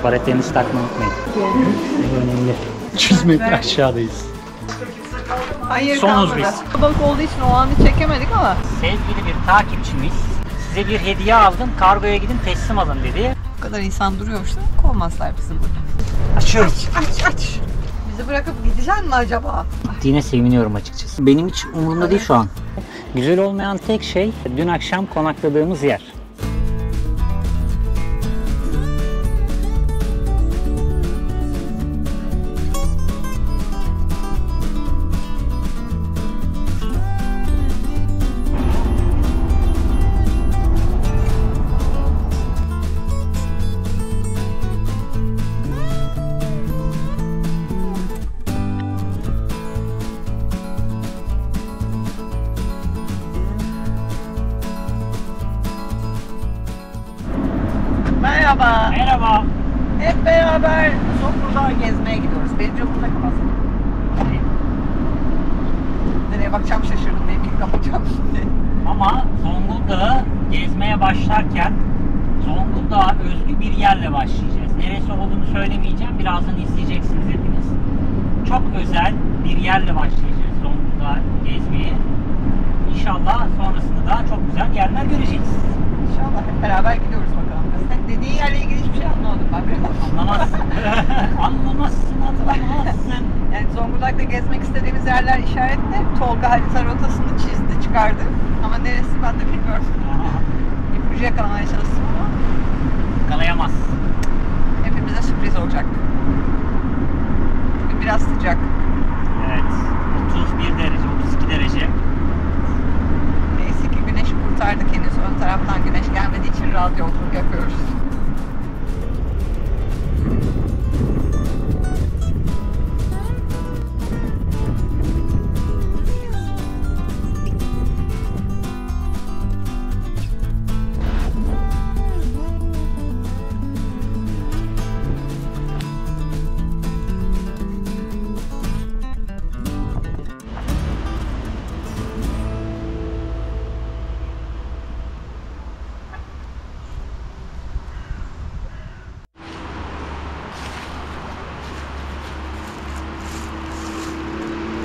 Baretlerinizi takmayı unutmayın. Bu önemli. 300 metre aşağıdayız. Hayır, Sonuz kalmadı. biz. Kalabalık olduğu için o anı çekemedik ama. Sevgili bir takipçimiz size bir hediye aldım, kargoya gidin teslim alın dedi. Bu kadar insan duruyorsa kovmazlar bizi burada. Açıyoruz. Aç. Bizi bırakıp gideceksin mi acaba? Yine seviniyorum açıkçası. Benim hiç umurumda değil şu an. Güzel olmayan tek şey dün akşam konakladığımız yer. Merhaba. Merhaba. Hep beraber Zonguldak'a gezmeye gidiyoruz. Benim camımda kapatsana. Nereye bakacağım şaşırdım. Benimkini kapatacağım şimdi. Ama Zonguldak'ı gezmeye başlarken Zonguldak'a özgü bir yerle başlayacağız. Neresi olduğunu söylemeyeceğim. Birazdan izleyeceksiniz hepiniz. Çok özel bir yerle başlayacağız Zonguldak'ı gezmeye. İnşallah sonrasında da çok güzel yerler göreceğiz. İnşallah hep beraber gidiyoruz bakalım. Sen dediğin yerle ilgili hiçbir şey anlamadım ben. Anlamazsın. Anlamazsın. Yani Zonguldak'ta gezmek istediğimiz yerler işaretli. Tolga harita rotasını çizdi, çıkardı. Ama neresi ben de bilmiyorum. İpucu yakalamaya çalıştım ama Yakalayamaz. hepimize sürpriz olacak. Bugün biraz sıcak. Evet. 31 derece, 32 derece. Neyse ki güneş kurtardık henüz. Ön taraftan güneş gelmediği için rahat yolculuk yapıyoruz.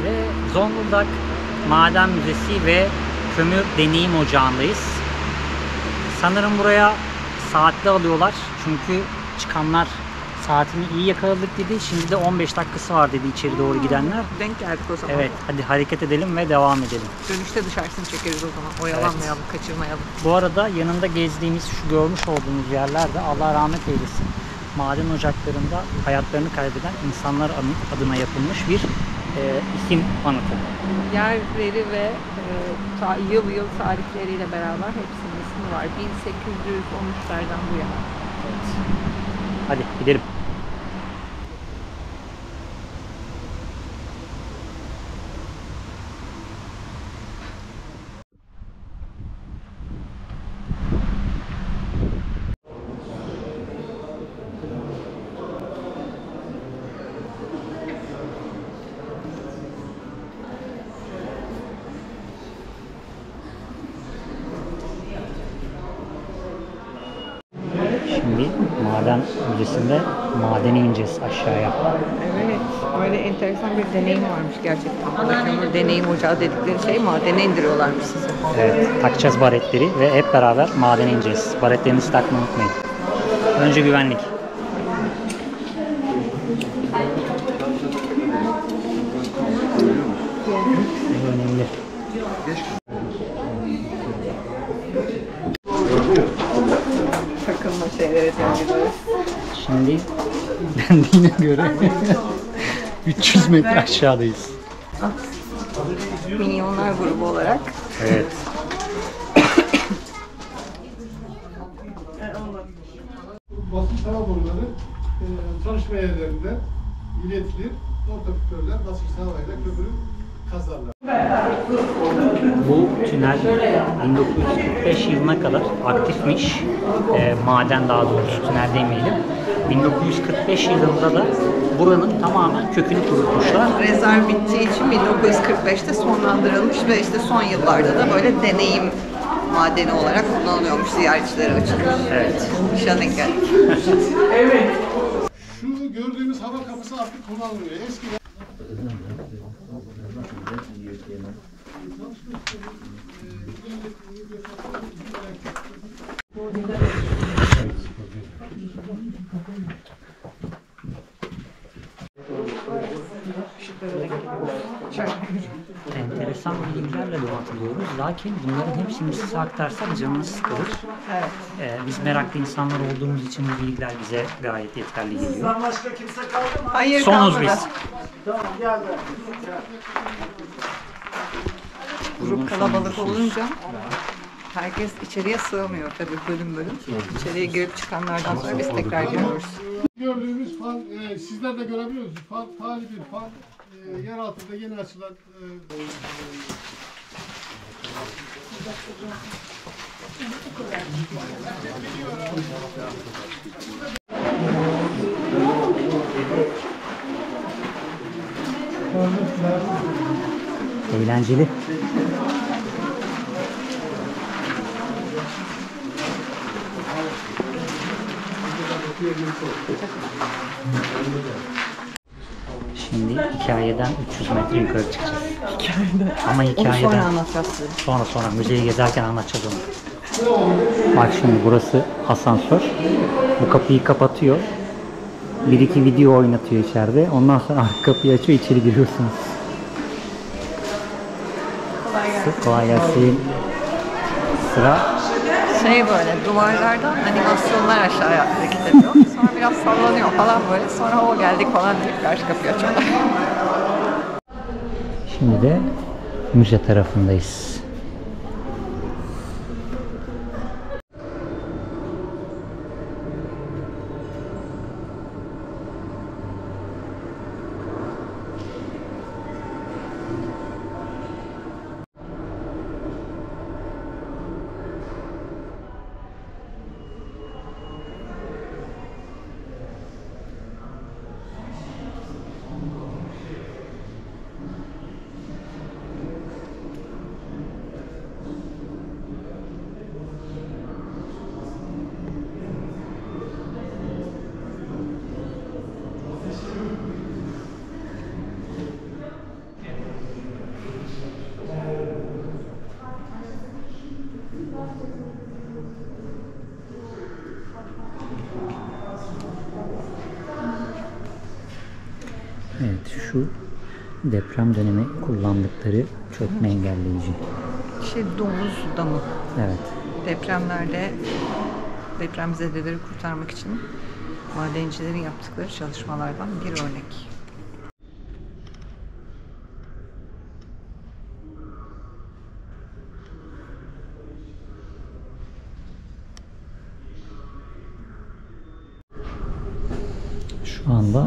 Ve Zonguldak Maden Müzesi ve Kömür Deneyim Ocağı'ndayız. Sanırım buraya saatli alıyorlar. Çünkü çıkanlar saatini iyi yakaladık dedi. Şimdi de 15 dakikası var dedi içeri doğru gidenler. Denk geldik o zaman. Evet, hadi hareket edelim ve devam edelim. Dönüşte dışarısını çekeriz o zaman. Oyalanmayalım, kaçırmayalım. Bu arada yanında gezdiğimiz şu görmüş olduğunuz yerlerde Allah rahmet eylesin. Maden ocaklarında hayatlarını kaybeden insanlar adına yapılmış bir isim anıtı. Yerleri ve yıl tarihleriyle beraber hepsinin ismi var. 1813'lerden bu yana. Evet. Hadi gidelim. Şimdi maden müzesinde madene ineceğiz aşağıya. Evet, böyle enteresan bir deneyim varmış gerçekten. Burada kömür deneyim ocağı dedikleri şey madene indiriyorlarmış sizi. Evet, takacağız baretleri ve hep beraber madene ineceğiz. Baretlerinizi takmayı unutmayın. Önce güvenlik. Bu önemli. Takılma şeyleri diyoruz. Şimdi dendiğine göre 300 metre aşağıdayız. Minyonlar grubu olarak. Evet. Basınç hava boruları çalışma yerlerinde iletilir. Ortopikörler basınç havayla kömürü kazarlar. Bu tünel 1945 yılına kadar aktifmiş. Maden daha doğrusu tünel demeyelim. 1945 yılında da buranın tamamen kökünü kurutmuşlar. Rezerv bittiği için 1945'te sonlandırılmış ve işte son yıllarda da böyle deneyim madeni olarak kullanılıyormuş, ziyaretçilere açılmış. Evet. Nişan geldik. Evet. Burası artık kullanılıyor. Eskiden Enteresan bilgilerle donatılıyoruz. Lakin bunların hepsini size aktarsak canınız sıkılır. Biz meraklı insanlar olduğumuz için bu bilgiler bize gayet yeterli geliyor. Bizden başka kimse kaldı mı? Hayır, Sonuz kalmadı. biz. Tamam geldi. Grup kalabalık olunca herkes içeriye sığamıyor tabii bölüm bölüm. İçeriye girip çıkanlardan sonra biz tekrar giriyoruz. gördüğümüz fan, sizler de görebiliyorsunuz. Fan, tali bir fan, yer altında yeni açılan Eğlenceli. Şimdi hikayeden 300 metre yukarı çıkacağız. Ama hikayeden Sonra anlatacağız size. sonra müzeyi gezerken anlatacağız onu. Bak şimdi burası asansör. Bu kapıyı kapatıyor. Bir iki video oynatıyor içeride. Ondan sonra kapıyı açıyor, içeri giriyorsunuz. Kolay gelsin. Kolay gelsin. Sıra Şey böyle duvarlardan animasyonlar aşağıya hareket ediyor. Sonra biraz sallanıyor falan böyle. Sonra o geldik falan deyip karşı kapıyı açıyorlar. şimdi de müze tarafındayız. Evet, şu deprem dönemi kullandıkları çökme engelleyici. Domuz damı. Evet. Depremlerde depremzedeleri kurtarmak için madencilerin yaptıkları çalışmalardan bir örnek. Şu anda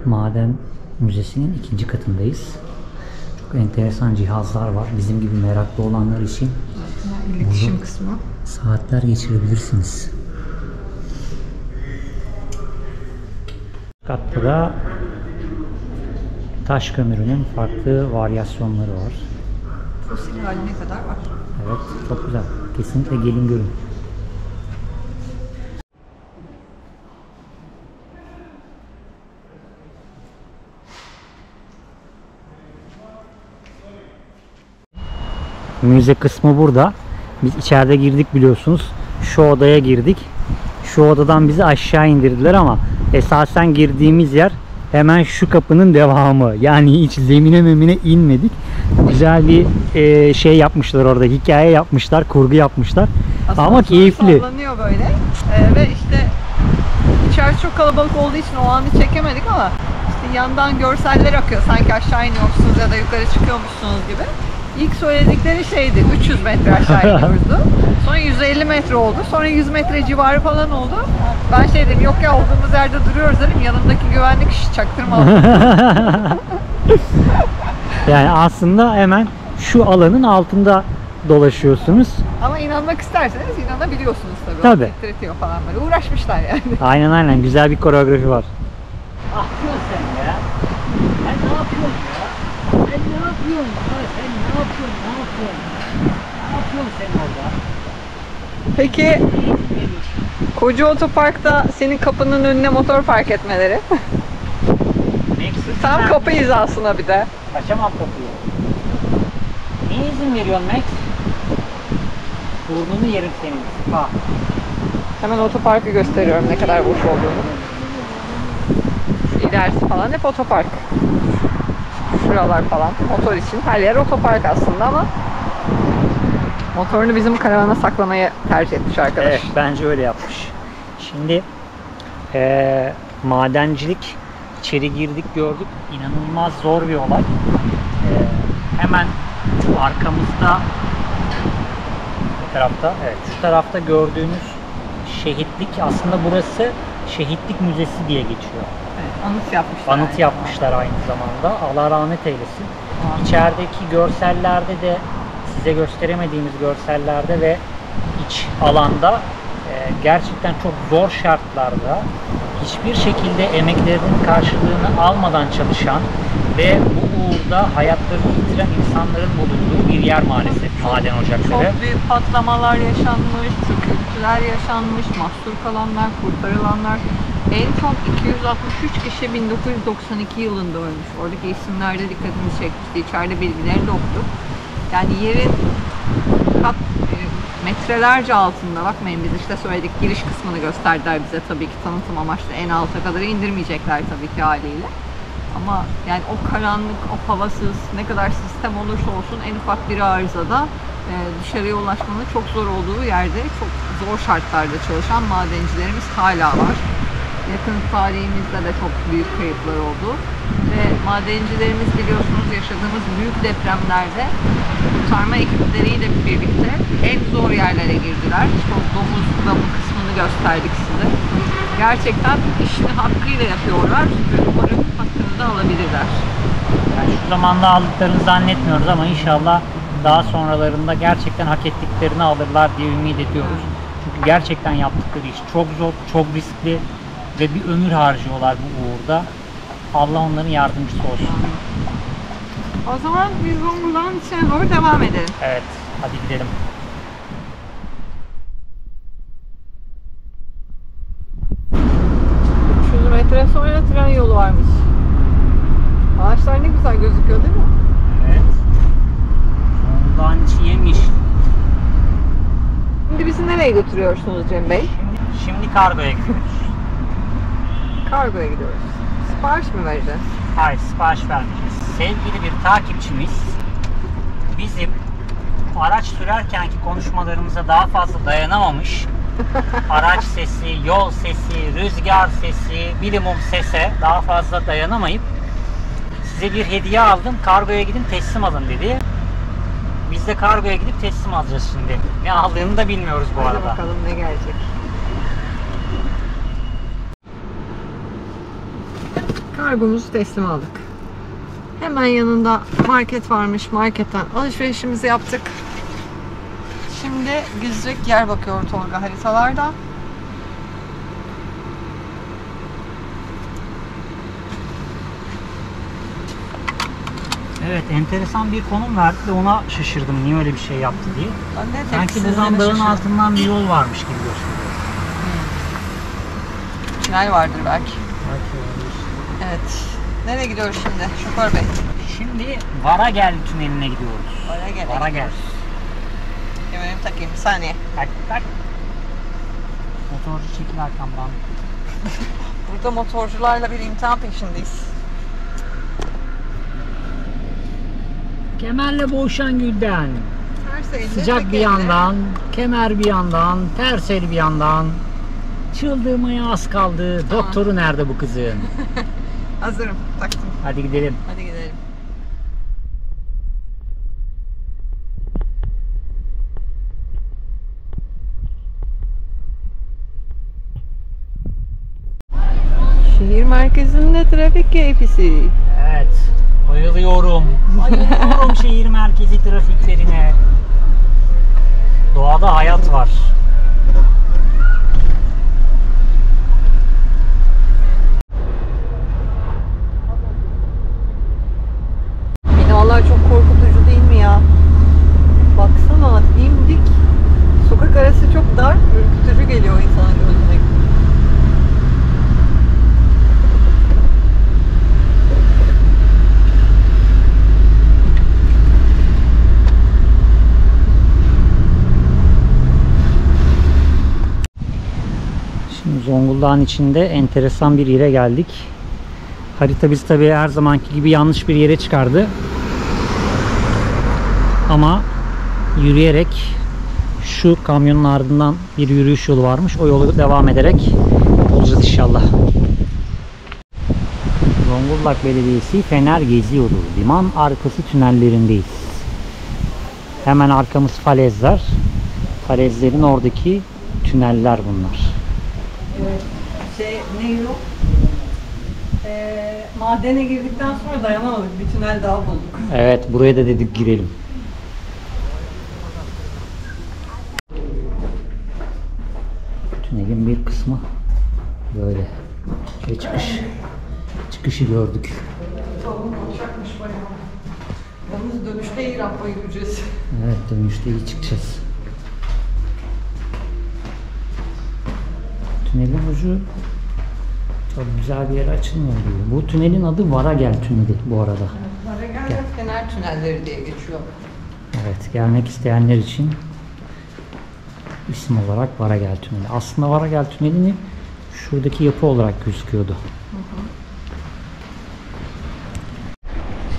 Maden Müzesi'nin 2. katındayız. Çok enteresan cihazlar var. Bizim gibi meraklı olanlar için İletişim kısmı. saatler geçirebilirsiniz. Katta da taş kömürünün farklı varyasyonları var. Fosil haline kadar var. Evet, çok güzel. Kesinlikle gelin görün. Müze kısmı burada. Biz içeride girdik biliyorsunuz. Şu odaya girdik. Şu odadan bizi aşağı indirdiler ama esasen girdiğimiz yer hemen şu kapının devamı. Yani hiç zemine memine inmedik. Güzel bir şey yapmışlar orada. Hikaye yapmışlar, kurgu yapmışlar. Aslında ama keyifli. sallanıyor böyle. Ve işte içerisi çok kalabalık olduğu için o anı çekemedik ama işte yandan görseller akıyor. Sanki aşağı iniyormuşsunuz ya da yukarı çıkıyormuşsunuz gibi. İlk söyledikleri şeydi 300 metre aşağı iniyordu. Sonra 150 metre oldu. Sonra 100 metre civarı falan oldu. Ben şey dedim, yok ya olduğumuz yerde duruyoruz dedim. Yanımdaki güvenlik işi çaktırmadı. Yani aslında hemen şu alanın altında dolaşıyorsunuz. Ama inanmak isterseniz inanabiliyorsunuz tabii. Tabii. O titretiyor falan böyle. Uğraşmışlar yani. Aynen güzel bir koreografi var. Ah diyorsun sen ya. Sen ne yapıyorsun ya? Sen ne yapıyorsun ya? Sen ne yapıyorsun? Ne yapıyorsun? Ne yapıyorsun sen orada? Peki koca otoparkta senin kapının önüne motor park etmeleri Max'in Tam ben- kapı hizasına bir de. Kaçamam kapıyı. Niye izin veriyorsun Max? Burnunu yerim senin. Bak. Hemen otoparkı gösteriyorum ne kadar boş olduğunu. Şu ilerisi falan hep otopark. Şuralar falan motor için. Her yer otopark aslında ama motorunu bizim karavana saklamayı tercih etmiş arkadaş. Evet, bence öyle yapmış. Şimdi madencilik, içeri girdik gördük. İnanılmaz zor bir olay. Hemen arkamızda bu tarafta, evet şu tarafta gördüğünüz şehitlik, aslında burası şehitlik müzesi diye geçiyor. Evet, anıt yapmışlar. Anıt yapmışlar aynı zamanda. Allah rahmet eylesin. İçerideki görsellerde de size gösteremediğimiz görsellerde ve iç alanda gerçekten çok zor şartlarda hiçbir şekilde emeklerinin karşılığını almadan çalışan ve bu uğurda hayatlarını yitiren insanların bulunduğu bir yer maalesef maden ocakları. Çok büyük patlamalar yaşanmış, çöküntüler yaşanmış, mahsur kalanlar, kurtarılanlar. En çok 263 kişi 1992 yılında ölmüş. Oradaki isimlerde dikkatimizi çekmişti. İçeride bilgileri de okuduk. Yani yerin metrelerce altında, bakmayın biz işte söyledik, giriş kısmını gösterdiler bize tabii ki tanıtım amaçlı, en alta kadar indirmeyecekler tabii ki haliyle. Ama yani o karanlık, o havasız, ne kadar sistem olursa olsun en ufak bir arızada dışarıya ulaşmanın çok zor olduğu yerde çok zor şartlarda çalışan madencilerimiz hala var. Yakın tarihimizde de çok büyük kayıplar oldu. Ve madencilerimiz biliyorsunuz yaşadığımız büyük depremlerde kurtarma ekipleriyle birlikte en zor yerlere girdiler. İşte o domuz damı kısmını gösterdik size. Gerçekten işini hakkıyla yapıyorlar ve umarım hakkını da alabilirler. Yani şu zamanda aldıklarını zannetmiyoruz ama inşallah daha sonralarında gerçekten hak ettiklerini alırlar diye ümit ediyoruz. Çünkü gerçekten yaptıkları iş çok zor, çok riskli ve bir ömür harcıyorlar bu uğurda. Allah onların yardımcısı olsun. O zaman biz buradan içine doğru devam edelim. Evet, hadi gidelim. Metre sonra tren yolu varmış. Ağaçlar ne güzel gözüküyor değil mi? Evet. Ondan çiğemiş. Şimdi bizi nereye götürüyorsunuz Cem Bey? Şimdi kargoya gidiyoruz. Kargoya gidiyoruz. Sipariş mi vereceğiz? Hayır, sipariş vermeyeceğiz. Sevgili bir takipçimiz bizim araç sürerkenki konuşmalarımıza daha fazla dayanamamış. Araç sesi, yol sesi, rüzgar sesi, bilimum sese daha fazla dayanamayıp size bir hediye aldım, kargoya gidin teslim alın dedi. Biz de kargoya gidip teslim alacağız şimdi. Ne aldığını da bilmiyoruz bu Hadi arada. bakalım ne gelecek. Kargomuzu teslim aldık. Hemen yanında market varmış. Marketten alışverişimizi yaptık. Şimdi gidecek yer bakıyor Tolga haritalarda. Evet, enteresan bir konum verdi de ona şaşırdım. Niye öyle bir şey yaptı diye. Ben de Sanki tepsizliğine buradan dağın şaşırdım. altından bir yol varmış gibi gösteriyor. Tünel vardır belki. Belki olabilir. Evet. Nereye gidiyoruz şimdi şoför bey? Şimdi Varagel tüneline gidiyoruz. Varagel. Kemerimi takayım bir saniye. Tak tak. Motorcu çekil arkamdan. Burada motorcularla bir imtihan peşindeyiz. Kemerle boğuşan gülden. Ters elde, Sıcak tek bir elde. yandan, kemer bir yandan, ters el bir yandan. Çıldırmaya az kaldı. Doktoru nerede bu kızın? Hazırım. Taktım. Hadi gidelim. Hadi gidelim. Şehir merkezinde trafik keyfisi. Evet. Bayılıyorum. Bayılıyorum şehir merkezi trafiklerine. Doğada hayat var. Binalar çok korkutucu değil mi ya? Baksana dimdik. Sokak arası çok dar, ürkütücü geliyor insanın gözüne. Zonguldak'ın içinde enteresan bir yere geldik. Harita bizi tabii her zamanki gibi yanlış bir yere çıkardı. Ama yürüyerek, şu kamyonun ardından bir yürüyüş yolu varmış. O yolu devam ederek olacağız inşallah. Zonguldak Belediyesi Fener Gezi Yolu liman arkası tünellerindeyiz. Hemen arkamız falezler. Falezlerin oradaki tüneller bunlar. Ne yok? Madene girdikten sonra dayanamadık. Bir tünel daha bulduk. Evet, buraya da dedik girelim. Tünelin bir kısmı böyle. Ve çıkışı gördük. Oğlum alçakmış bayağı. Yalnız dönüşte iyi rampa yürüyeceğiz. Evet, dönüşte iyi çıkacağız. Tünelin ucu çok güzel bir yere açılmıyor gibi. Bu tünelin adı Varagel Tüneli bu arada. Varagel Fener Tünelleri diye geçiyor. Evet, gelmek isteyenler için isim olarak Varagel Tüneli. Aslında Varagel Tüneli'nin şuradaki yapı olarak gözüküyordu.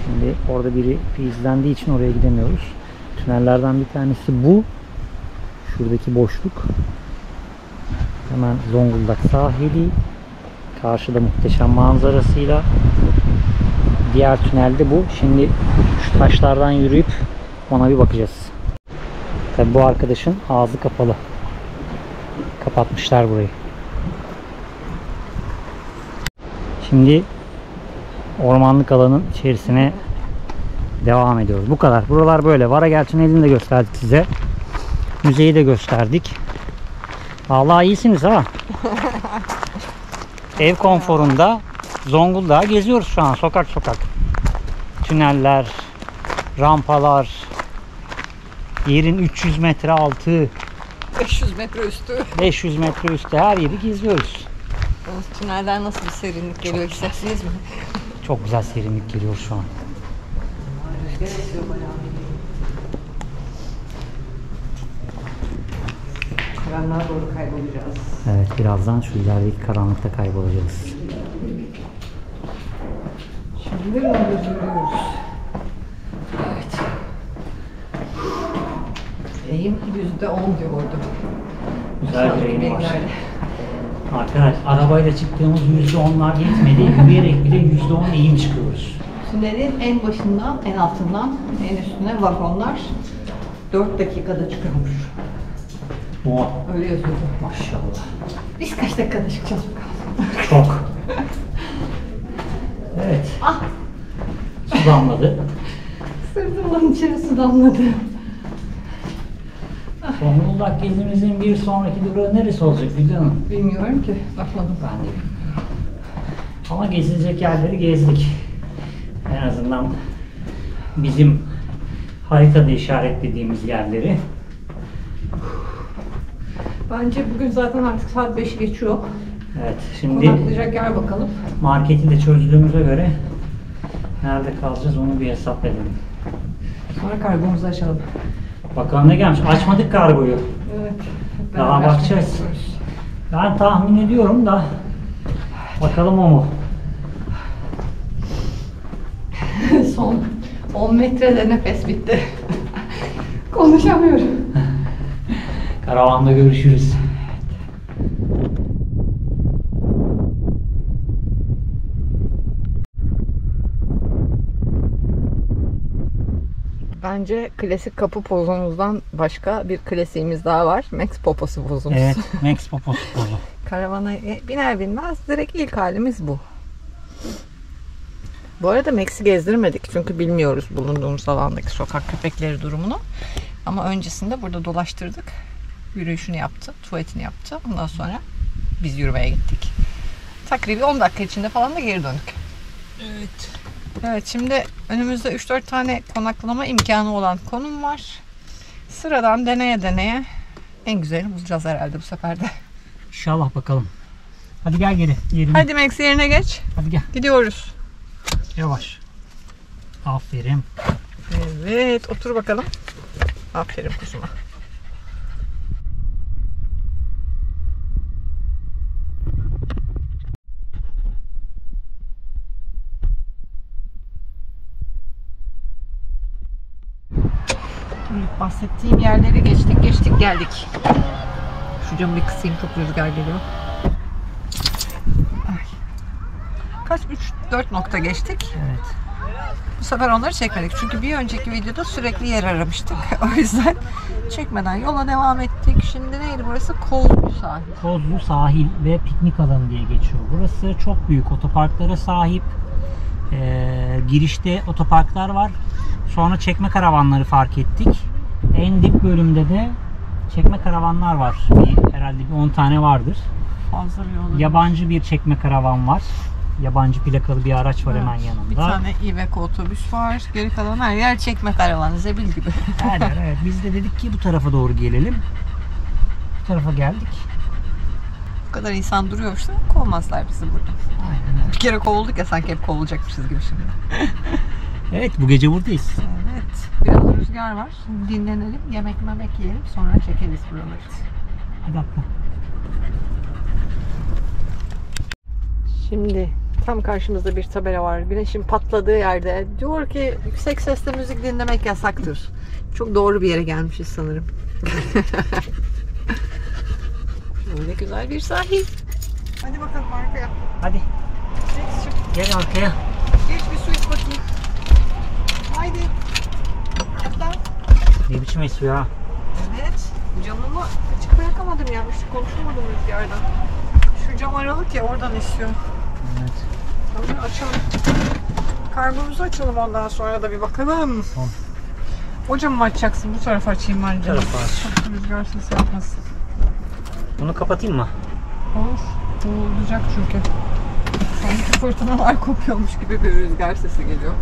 Şimdi orada biri izlendiği için oraya gidemiyoruz. Tünellerden bir tanesi bu. Şuradaki boşluk. Hemen Zonguldak sahili. Karşıda muhteşem manzarasıyla. Diğer tünelde bu. Şimdi şu taşlardan yürüyüp ona bir bakacağız. Tabi bu arkadaşın ağzı kapalı. Kapatmışlar burayı. Şimdi ormanlık alanın içerisine devam ediyoruz. Bu kadar. Buralar böyle. Varagel Tüneli'ni de gösterdik size. Müzeyi de gösterdik. Vallahi iyisiniz ha. Ev konforunda Zonguldak'ı geziyoruz şu an. Sokak sokak. Tüneller, rampalar, yerin 300 metre altı, 500 metre üstü. 500 metre üstü her yeri geziyoruz. Tünelden nasıl bir serinlik geliyor hissettiniz mi? Çok güzel serinlik geliyor şu an. Karanlığa doğru kaybolacağız. Evet, birazdan şu ilerideki karanlıkta kaybolacağız. Şimdi yürüyoruz. Evet. Eğim %10 diyordu. Güzel bir eğim var. Arkadaş, arabayla çıktığımız %10'lar yetmedi. Yürüyerek bile %10 eğim çıkıyoruz. Tünelin en başından, en altından, en üstüne vagonlar 4 dakikada çıkıyormuş. Oha. Öyle yazıyordu. Maşallah. Biz kaç dakikada çıkacağız bakalım. Çok. Evet. Ah! Su damladı. Sırtımdan içeri su damladı. Zonguldak gezimizin bir sonraki durağı neresi olacak Gülden Hanım? Bilmiyorum ki. Bakmadım. Ben de bilmiyorum. Ama gezilecek yerleri gezdik. En azından bizim haritada işaretlediğimiz yerleri. Bence bugün zaten artık saat 5 geçiyor. Evet, şimdi Konaklayacak yer bakalım. marketi de çözdüğümüze göre nerede kalacağız onu bir hesap edelim. Sonra kargomuzu açalım. Bakalım ne gelmiş. Açmadık kargoyu. Evet. Daha bakacağız. Ben tahmin ediyorum da bakalım o mu? Son 10 metrede nefes bitti. Konuşamıyorum. Karavanda görüşürüz. Bence klasik kapı pozumuzdan başka bir klasiğimiz daha var. Max poposu pozumuz. Evet, Max poposu pozu. Karavana biner binmez direkt ilk halimiz bu. Bu arada Max'i gezdirmedik çünkü bilmiyoruz bulunduğumuz alandaki sokak köpekleri durumunu. Ama öncesinde burada dolaştırdık. Yürüyüşünü yaptı, tuvaletini yaptı. Ondan sonra biz yürümeye gittik. Takribi 10 dakika içinde falan da geri döndük. Evet. Evet, şimdi önümüzde 3-4 tane konaklama imkanı olan konum var. Sıradan deneye deneye en güzelini bulacağız herhalde bu sefer de. İnşallah bakalım. Hadi gel geri. Yerine. Hadi Max yerine geç. Hadi gel. Gidiyoruz. Yavaş. Aferin. Evet, otur bakalım. Aferin kuzuma. Bahsettiğim yerleri geçtik geldik. Şu camı bir kısayım, çok rüzgar geliyor. Ay. Kaç? 3-4 nokta geçtik. Evet. Bu sefer onları çekmedik. Çünkü bir önceki videoda sürekli yer aramıştık. O yüzden çekmeden yola devam ettik. Şimdi neydi burası? Kozlu sahil. Kozlu sahil ve piknik alanı diye geçiyor. Burası çok büyük otoparklara sahip. Girişte otoparklar var. Sonra çekme karavanları fark ettik. En dip bölümde de çekme karavanlar var. Herhalde bir 10 tane vardır. Fazla bir yolu. Yabancı bir çekme karavan var. Yabancı plakalı bir araç var hemen yanında. Bir tane Iveco otobüs var. Geri kalan her yer çekme karavanı, zebil gibi. Her yer, evet. Biz de dedik ki bu tarafa doğru gelelim. Bu tarafa geldik. Bu kadar insan duruyorsa kovmazlar bizi burada. Aynen öyle. Bir kere kovulduk ya, sanki hep kovulacakmışız gibi şimdi. Evet, bu gece buradayız. Evet. Biraz rüzgar var. Şimdi dinlenelim, yemek yiyelim, sonra çekeriz buraları. Hadi atla. Şimdi tam karşımızda bir tabela var. Güneşin patladığı yerde. Diyor ki yüksek sesle müzik dinlemek yasaktır. Çok doğru bir yere gelmişiz sanırım. Şöyle güzel bir sahil. Hadi bakalım arkaya. Hadi Geç çık. gel arkaya. Geç bir su iç bakayım. Haydi. Atla. Ne biçim esiyor ha? Evet. Camımı açık bırakamadım ya. İşte konuşamadım rüzgardan. Şu cam aralık ya, oradan esiyor. Evet. Tamam, açalım. Kargomuzu açalım, ondan sonra da bir bakalım. Tamam. O camı mı açacaksın? Bu tarafa açayım bence. Bu tarafa aç. Çok rüzgar sesi yapmasın. Bunu kapatayım mı? Olur. Boğulacak çünkü. Sanki fırtınalar kopuyormuş gibi bir rüzgar sesi geliyor.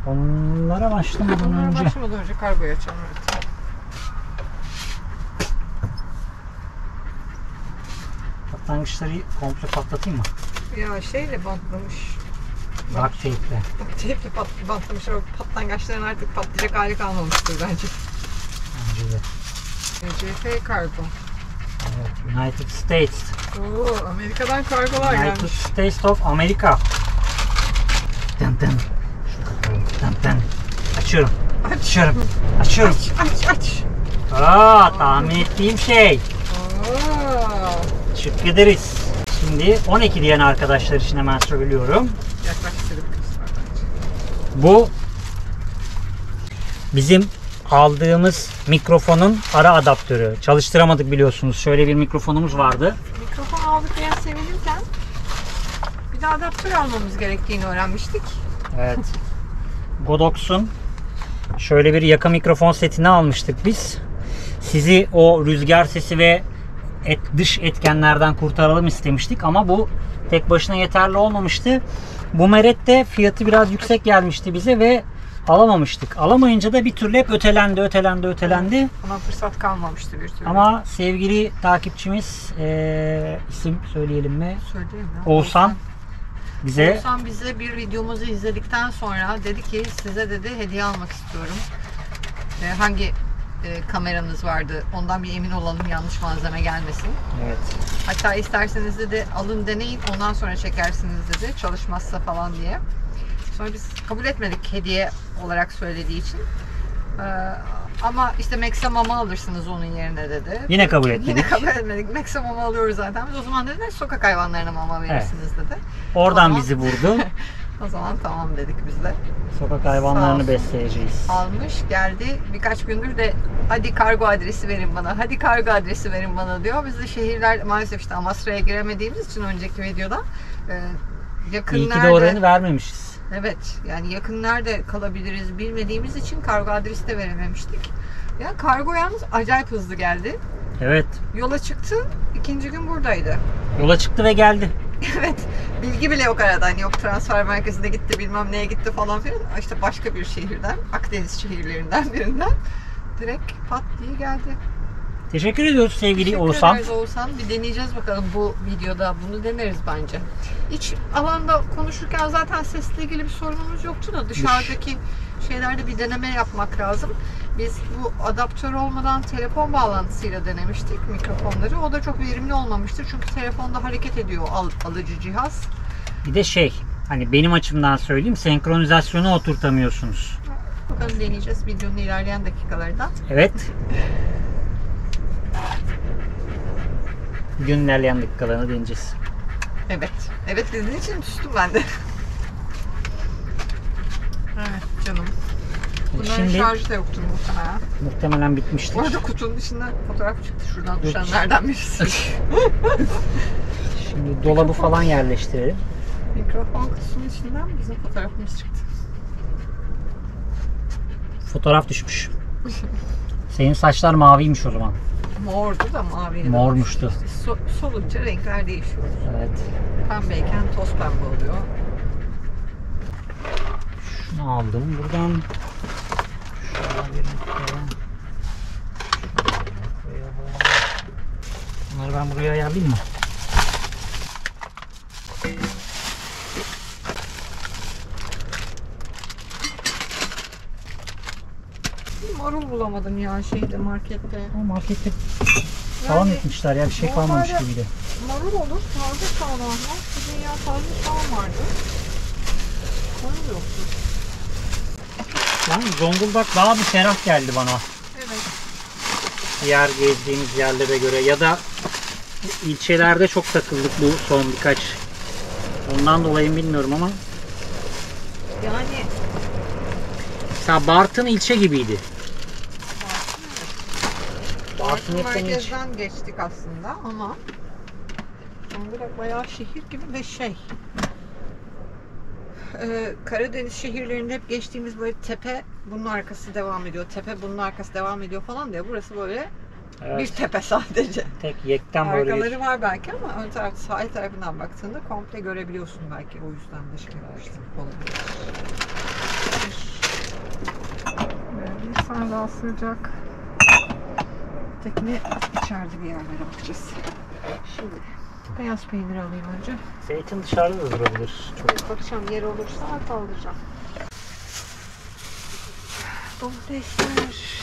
Onlara başlamadan Onlara önce. başlamadan önce kargoyu açalım. Evet. Patlangıçları komple patlatayım mı? Ya şeyle bantlamış. Duct tape'le. Tepki bantlamış. O patlangaçların artık patlayacak hali kalmamıştır bence. Bence de. CF kargo. Evet, United States. Oo, Amerika'dan kargolar United gelmiş. States of America. Dın dın. Şu kapalı. Dın dın. Açıyorum. Açıyorum. Açıyorum. Aç. Tahmin ettiğim şey. Oo. Teşekkür ederiz. Şimdi 12 diyen arkadaşlar için hemen söylüyorum. Yaklaştırıp göster bence. Bu bizim aldığımız mikrofonun ara adaptörü. Çalıştıramadık biliyorsunuz. Şöyle bir mikrofonumuz vardı. Mikrofon aldık diye sevinirken bir de adaptör almamız gerektiğini öğrenmiştik. Evet. Godox'un şöyle bir yaka mikrofon setini almıştık biz. Sizi o rüzgar sesi ve dış etkenlerden kurtaralım istemiştik ama bu tek başına yeterli olmamıştı. Bu meret de fiyatı biraz yüksek gelmişti bize ve alamamıştık. Alamayınca da bir türlü hep ötelendi. Ama fırsat kalmamıştı bir türlü. Ama sevgili takipçimiz isim söyleyelim mi? Söyleyeyim ya. Oğuzhan bize Oğuzhan bize bir videomuzu izledikten sonra dedi ki size dedi hediye almak istiyorum. Hangi kameranız vardı? Ondan bir emin olalım, yanlış malzeme gelmesin. evet. Hatta isterseniz dedi alın deneyin, ondan sonra çekersiniz dedi. Çalışmazsa falan diye. Sonra biz kabul etmedik hediye olarak söylediği için. Ama işte Maximum'u alırsınız onun yerine dedi. Yine kabul etmedik. Yine kabul etmedik. Maximum'u alıyoruz zaten. Biz o zaman dediler sokak hayvanlarına mama verirsiniz dedi. Oradan Tamam. bizi vurdu. O zaman tamam dedik biz de. Sokak Sağ hayvanlarını olsun. besleyeceğiz. Almış geldi. Birkaç gündür de hadi kargo adresi verin bana. Hadi kargo adresi verin bana diyor. Biz de şehirler maalesef işte Amasra'ya giremediğimiz için önceki videoda yakın İyi ki de nerede- oranı vermemişiz. Evet, yani yakın nerede kalabiliriz bilmediğimiz için kargo adresi de verememiştik. Ya kargo yalnız acayip hızlı geldi. Evet. Yola çıktı, ikinci gün buradaydı. Yola çıktı ve geldi. Evet, bilgi bile yok arada. Hani yok transfer merkezine gitti, bilmem neye gitti falan filan. İşte başka bir şehirden, Akdeniz şehirlerinden birinden direkt pat diye geldi. Teşekkür ediyoruz sevgili Teşekkür Oğuzhan. ederiz Oğuzhan. Bir deneyeceğiz bakalım bu videoda. Bunu deneriz bence. İç alanda konuşurken zaten sesle ilgili bir sorunumuz yoktu da dışarıdaki şeylerde bir deneme yapmak lazım. Biz bu adaptör olmadan telefon bağlantısıyla denemiştik mikrofonları. O da çok verimli olmamıştır. Çünkü telefonda hareket ediyor alıcı cihaz. Bir de Hani benim açımdan söyleyeyim, senkronizasyonu oturtamıyorsunuz. Bakalım deneyeceğiz videonun ilerleyen dakikalarında. Evet. Günün ilerleyen dakikalarını deneyeceğiz. Evet. Evet dediğin için düştüm ben de. Evet canım. Bunların Şimdi şarjı da yoktur muhtemelen. muhtemelen bitmiştir. Orada kutunun içinden fotoğraf çıktı. Şuradan düşenlerden birisi. Şimdi dolabı falan yerleştirelim. Mikrofon kutusunun içinden bizim fotoğrafımız çıktı. Fotoğraf düşmüş. Senin saçlar maviymiş o zaman. Mordu da maviye de Mormuştu. dönüştü. Solunca renkler değişiyor. Evet. Pembeyken toz pembe oluyor. Şunu aldım buradan. Şöyle bir koyalım. Bunları ben buraya ayarlayayım mı? Marul bulamadım ya şeyde markette. Markette falan etmişler ya, bir şey kalmamış normalde gibi de. Marul olur, taze soğan olmaz. Bugün ya taze soğan vardı. Marul yoktu. Yani Zonguldak daha bir ferah geldi bana. Evet. Diğer gezdiğimiz yerlere göre, ya da ilçelerde çok takıldık bu son birkaç. Ondan dolayı bilmiyorum ama. Yani Mesela Bartın ilçe gibiydi. Bartın Bartın hepten ilçe. merkezden geçtik aslında ama Zonguldak bayağı şehir gibi ve şey. Karadeniz şehirlerinde hep geçtiğimiz böyle tepe bunun arkası devam ediyor, tepe bunun arkası devam ediyor falan diye. Burası böyle Evet. bir tepe sadece. Tek yekten böyle Arkaları bir... var belki ama ön taraf, sahil tarafından baktığında komple görebiliyorsun belki. O yüzden de şey yapmıştım. Olabilir. Böyle sen daha sıcak. Tekne içeride bir yerlere bakacağız. Şimdi beyaz peynir alayım önce. Zeytin dışarıda da durabilir. Çok. Bakacağım yer olursa kaldıracağım. Domatesler.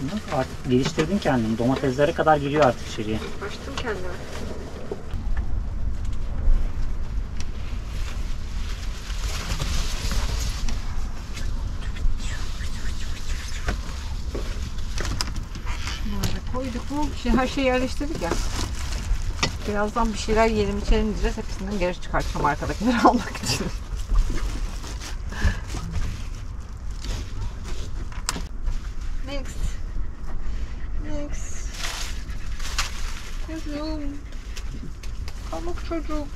Bak, artık geliştirdin kendini. Domateslere kadar giriyor artık içeriye. Açtım kendime. Şunları koyduk mu? Şimdi her şeyi yerleştirdik ya. Birazdan bir şeyler yiyelim içelim diyeceğiz. Hepsinden geri çıkartacağım arkadakileri almak için. Next. Next. Kuzum. Pamuk çocuk.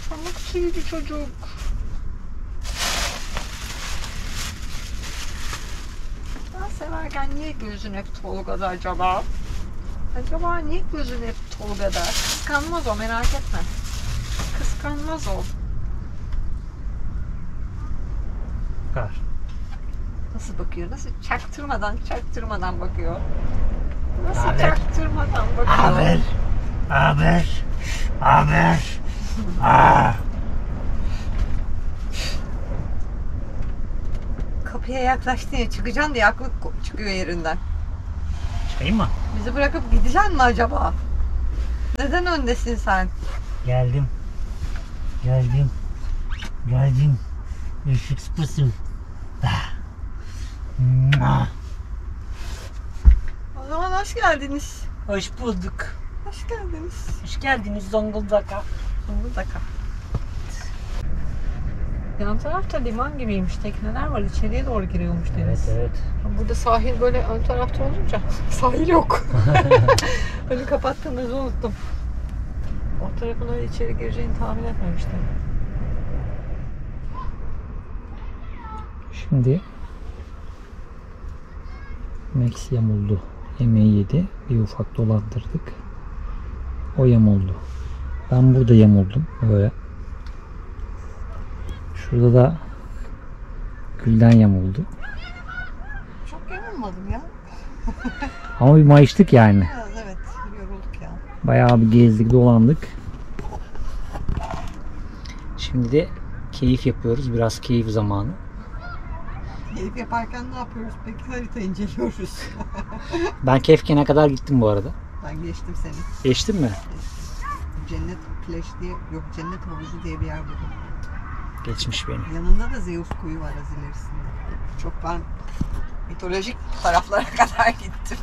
Pamuk tüylü çocuk. Ben severken niye gözün hep Tolga'da acaba? Acaba niye gözün hep Tolga'da? Kıskanmaz o, merak etme. Kıskanmaz o. Bakar. Nasıl bakıyor? Nasıl çaktırmadan bakıyor? Nasıl Haber. çaktırmadan bakıyor? Haber. Kapıya yaklaştın ya, çıkacaksın diye aklı çıkıyor yerinden. Çıkayım mı? Bizi bırakıp gideceksin mi acaba? Neden öndesin sen? Geldim. Işık sıpısın. O zaman hoş geldiniz. Hoş bulduk. Hoş geldiniz. Hoş geldiniz Zonguldak'a. Zonguldak. Yan tarafta liman gibiymiş. Tekneler var. İçeriye doğru giriyormuş deniz. Evet. Burada sahil böyle ön tarafta olunca sahil yok. Önü kapattığımızı unuttum. O tarafın öyle içeri gireceğini tahmin etmemiştim. Şimdi Max yamuldu. Yemeği yedi. Bir ufak dolandırdık. O yamuldu. Ben burada yamuldum. Böyle. Şurada da Gülden yamuldu. Çok yorulmadım ya. Ama bir mayıştık yani. Biraz evet yorulduk ya. Bayağı bir gezdik, dolandık. Şimdi de keyif yapıyoruz. Biraz keyif zamanı. Keyif yaparken ne yapıyoruz peki? Harita inceliyoruz. Ben Kefken'e kadar gittim bu arada. Ben geçtim seni. Geçtin mi? Cennet plaj diye, yok Cennet havuzu diye bir yer buldum. Geçmiş beni. Yanında da Zeus kuyu var az ilerisinde. Çok ben mitolojik taraflara kadar gittim.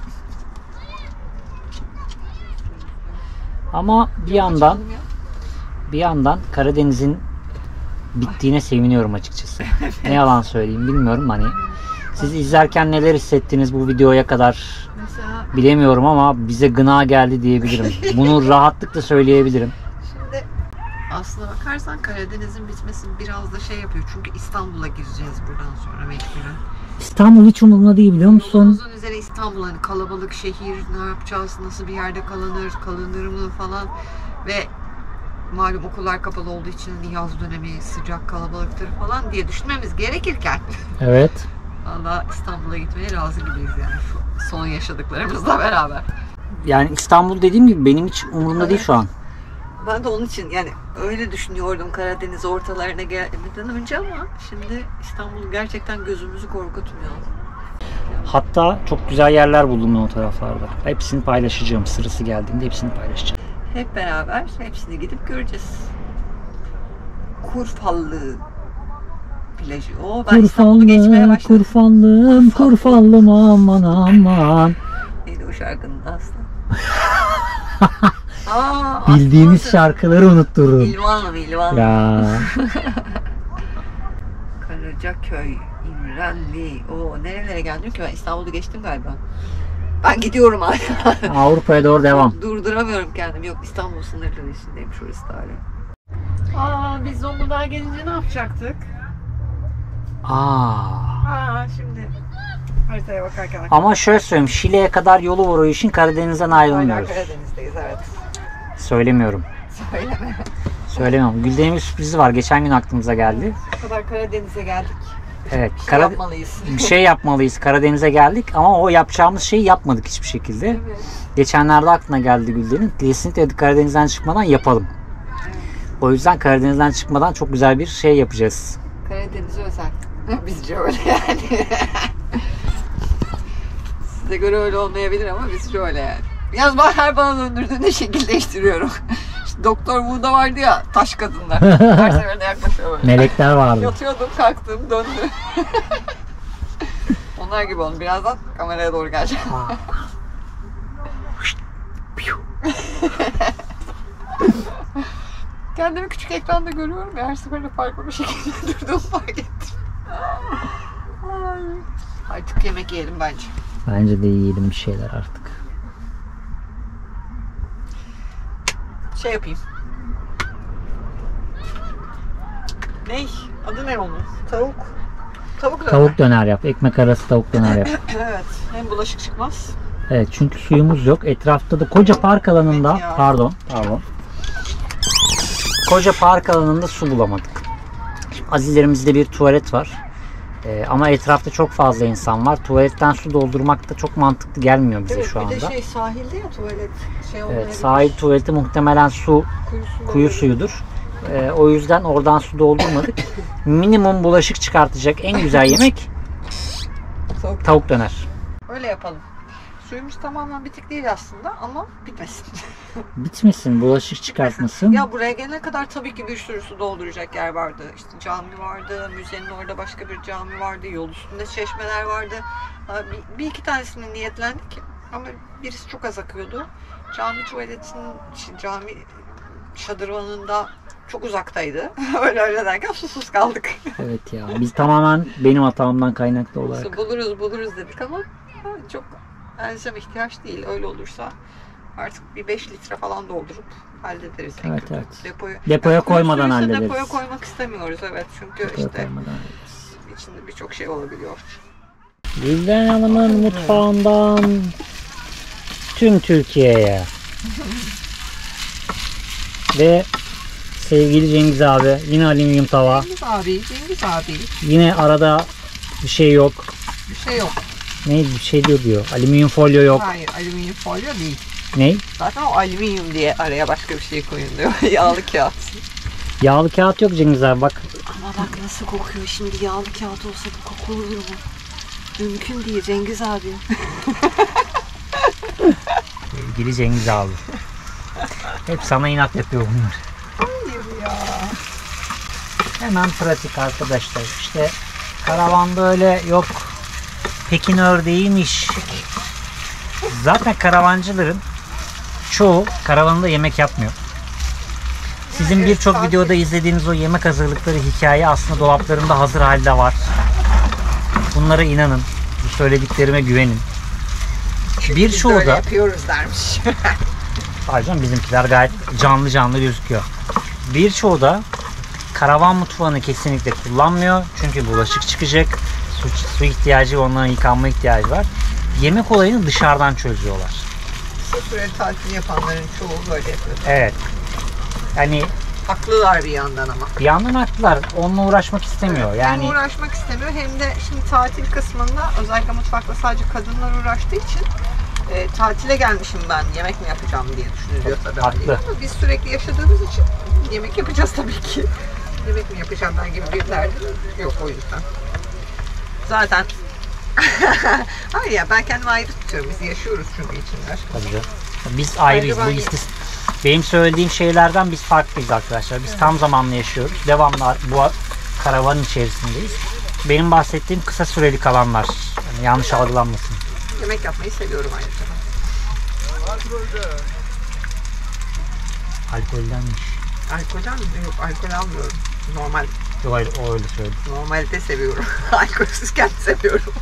Ama bir yandan Karadeniz'in bittiğine seviniyorum açıkçası. Ne yalan söyleyeyim bilmiyorum hani. Siz izlerken neler hissettiniz bu videoya kadar Mesela bilemiyorum ama bize gına geldi diyebilirim. Bunu rahatlıkla söyleyebilirim. şimdi aslına bakarsan Karadeniz'in bitmesi biraz da şey yapıyor. Çünkü İstanbul'a gireceğiz buradan sonra mecburen. İstanbul hiç umurumda değil biliyor musun? Yolumuzun üzere İstanbul, hani kalabalık şehir, ne yapacağız, nasıl bir yerde kalınır mı falan ve malum okullar kapalı olduğu için yaz dönemi sıcak kalabalıktır falan diye düşünmemiz gerekirken Evet. valla İstanbul'a gitmeye razı gibiyiz yani şu son yaşadıklarımızla beraber. Yani İstanbul dediğim gibi benim hiç umurumda değil şu an. Ben de onun için yani öyle düşünüyordum Karadeniz ortalarına gelmeden önce ama şimdi İstanbul gerçekten gözümüzü korkutmuyor. Hatta çok güzel yerler buldum ben o taraflarda. Hepsini paylaşacağım. Sırası geldiğinde hepsini paylaşacağım. Hep beraber hepsini gidip göreceğiz. Kurfallı plajı. Oo, ben İstanbul'u geçmeye başladım. Kurfallım, kurfallım aman aman. Neydi o şarkının aslı? Bildiğimiz şarkıları unutturur. İlvan. Ya. Karacaköy, İmrenli. O nerelere geldim ki ben İstanbul'u geçtim galiba. Ben gidiyorum hala. Avrupa'ya doğru devam. Durduramıyorum kendimi. Yok İstanbul sınırları içindeyim şurası da hala. Biz Zonguldak'a gelince ne yapacaktık? Şimdi haritaya bakarken Ama şöyle söyleyeyim. Şile'ye kadar yolu var o işin. Karadeniz'den hala ayrılmıyoruz. Karadeniz'deyiz evet. Söylemiyorum. Söyleme. Söylemiyorum. Gülden'in bir sürprizi var. Geçen gün aklımıza geldi. O kadar Karadeniz'e geldik. Evet. Yapmalıyız. Bir şey yapmalıyız. Karadeniz'e geldik ama o yapacağımız şeyi yapmadık hiçbir şekilde. Evet. Geçenlerde aklına geldi Gülden'in. Kesinlikle Karadeniz'den çıkmadan yapalım. O yüzden Karadeniz'den çıkmadan çok güzel bir şey yapacağız. Karadeniz özel. Bizce öyle yani. Size göre öyle olmayabilir ama bizce öyle yani. Yalnız ben her bana döndürdüğünde şekil değiştiriyorum. İşte Doktor Wu'da vardı ya taş kadınlar. Her seferinde yaklaşıyor böyle. Melekler vardı. Yatıyordum, kalktım, döndü. Onlar gibi olun. Birazdan kameraya doğru geleceğim. Kendimi küçük ekranda görüyorum ya, her seferinde farklı bir şekilde durduğumu fark ettim. Artık yemek yiyelim bence. Bence de yiyelim bir şeyler artık. Şey yapayım. Ney? Adı ne onun? Tavuk. Tavuk döner. Tavuk döner yap. Ekmek arası tavuk döner yap. Evet. Hem bulaşık çıkmaz. Evet çünkü suyumuz yok. Etrafta da koca park alanında Evet ya. pardon. Koca park alanında su bulamadık. Şimdi Azizlerimizde bir tuvalet var. Ama etrafta çok fazla insan var. Tuvaletten su doldurmak da çok mantıklı gelmiyor bize Evet, şu anda. bir de sahilde ya tuvalet. Evet, sahil tuvaleti muhtemelen kuyu suyudur. O yüzden oradan su doldurmadık. Minimum bulaşık çıkartacak en güzel yemek tavuk döner. Öyle yapalım. Suyumuz tamamen bitik değil aslında ama bitmesin. Bitmesin, bulaşık çıkartmasın. Ya buraya gelene kadar tabii ki bir sürü su dolduracak yer vardı. İşte cami vardı, müzenin orada başka bir cami vardı, yol üstünde çeşmeler vardı. Bir iki tanesini niyetlendik ama birisi çok az akıyordu. Cami cami şadırvanında çok uzaktaydı. öyle derken susuz kaldık. Evet ya, biz tamamen benim hatamdan kaynaklı olarak. Buluruz dedik ama çok elzem ihtiyaç değil. Öyle olursa artık bir 5 litre falan doldurup hallederiz. Evet, evet. Depoya koymadan hallederiz. Depoya koymak istemiyoruz evet çünkü Depoya işte koymadan hallederiz. içinde birçok şey olabiliyor. Gülden Hanım'ın mutfağından tüm Türkiye'ye ve sevgili Cengiz abi yine alüminyum tava. Cengiz abi. Yine arada bir şey yok. Bir şey yok. Ne bir şey diyor. Alüminyum folyo yok. Hayır alüminyum folyo değil. Ne? Zaten o alüminyum diye araya başka bir şey koyun diyor. Yağlı kağıt. Yağlı kağıt yok Cengiz abi bak. Ama bak nasıl kokuyor şimdi yağlı kağıt olsa bu koku olur mu? Mümkün değil Cengiz abi. Sevgili Cengiz abi. Hep sana inat yapıyor bunlar. Hayır ya. Hemen pratik arkadaşlar. İşte karavanda öyle yok Pekin ördeğiymiş. Zaten karavancıların çoğu karavanında yemek yapmıyor. Sizin birçok videoda izlediğiniz o yemek hazırlıkları hikaye aslında dolaplarında hazır halde var. Bunlara inanın. Bu söylediklerime güvenin. Birçoğu Böyle da yapıyoruz dermiş. pardon, bizimkiler gayet canlı canlı gözüküyor. Birçoğu da karavan mutfağını kesinlikle kullanmıyor. Çünkü bulaşık çıkacak. Su ihtiyacı, onların yıkanma ihtiyacı var. Yemek olayını dışarıdan çözüyorlar. Kısa süreli tatil yapanların çoğu böyle yapıyor. Evet. Yani Haklılar bir yandan ama. bir yandan haklılar. Onunla uğraşmak istemiyor. Yani Hem uğraşmak istemiyor hem de şimdi tatil kısmında özellikle mutfakta sadece kadınlar uğraştığı için tatile gelmişim ben yemek mi yapacağım diye düşünülüyor tabii. Haklı. Ama biz sürekli yaşadığımız için yemek yapacağız tabii ki. Yemek mi yapacağım ben gibi bir derdim yok o yüzden. Zaten hayır ya, ben kendimi ayrı tutuyorum. Biz yaşıyoruz çünkü içinde. tabii canım. Biz ayrıyız. Ayrı Benim söylediğim şeylerden biz farklıyız arkadaşlar. Biz tam zamanlı yaşıyoruz. Devamlı bu karavanın içerisindeyiz. Benim bahsettiğim kısa süreli kalanlar. Yani yanlış algılanmasın. Yemek yapmayı seviyorum ayrıca. Alkoldenmiş. Alkolden mi? Yok, alkol almıyorum. Normal. Yok hayır, o öyle söyledi. Normalde seviyorum. Alkolsüzken seviyorum.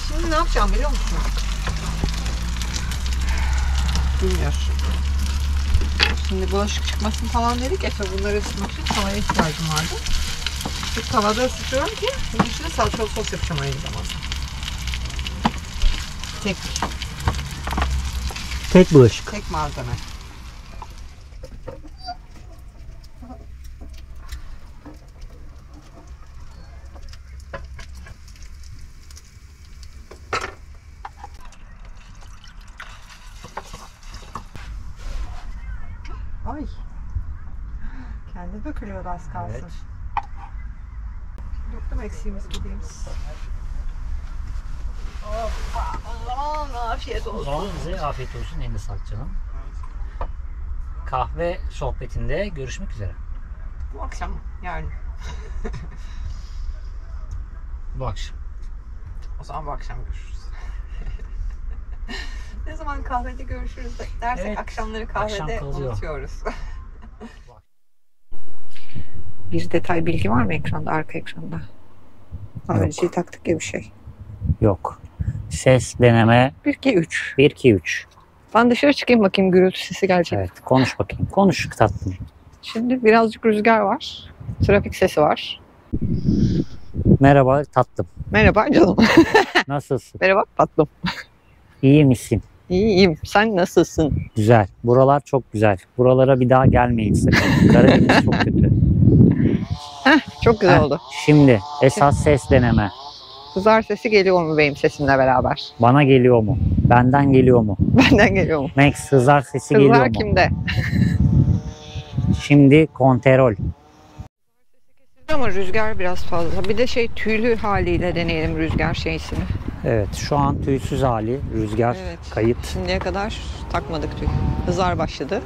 Şimdi ne yapacağım biliyor musun? Bilmiyorsun. Şimdi bulaşık çıkmasın falan dedik ya, bunları ısıtmak için tavaya ihtiyacım vardı. Bir tavada ısıtıyorum ki bunun içine salçalı sos yapacağım aynı zamanda. Tek bulaşık. Tek malzeme. Ay. Kendi dökülüyordu az kalsın. Evet. Döktüm eksiğimiz gideyimiz. Hoppa. O zaman afiyet O olsun. zaman size afiyet olsun. Eline sağlık canım. Kahve sohbetinde görüşmek üzere. Bu akşam yani. Bu akşam. O zaman bu akşam görüşürüz. Ne zaman kahvede görüşürüz dersek Evet, akşamları akşam kahvede kalıyor. unutuyoruz. Bir detay bilgi var mı ekranda, arka ekranda? Ayrıcıyı taktık ya bir şey. Yok. Ses deneme 1, 2, 3. 1, 2, 3. Ben dışarı çıkayım bakayım, gürültü sesi gelecek. Evet, konuş bakayım. Konuş tatlım. Şimdi birazcık rüzgar var. Trafik sesi var. Merhaba tatlım. Merhaba canım. Nasılsın? Merhaba tatlım. İyi misin? İyiyim. Sen nasılsın? Güzel. Buralar çok güzel. Buralara bir daha gelmeyin sakın. Karadeniz çok kötü. Çok güzel Heh, oldu. Şimdi esas ses deneme. Kızar sesi geliyor mu benim sesimle beraber? Bana geliyor mu? Benden geliyor mu? Benden geliyor mu? Max hızar sesi geliyor Kızlar mu? kimde? Şimdi kontrol. Ama rüzgar biraz fazla. Bir de tüylü haliyle deneyelim rüzgar şeysini. Evet, şu an tüysüz hali. Rüzgar Evet. kayıt. Şimdiye kadar takmadık tüy. Hızar başladı.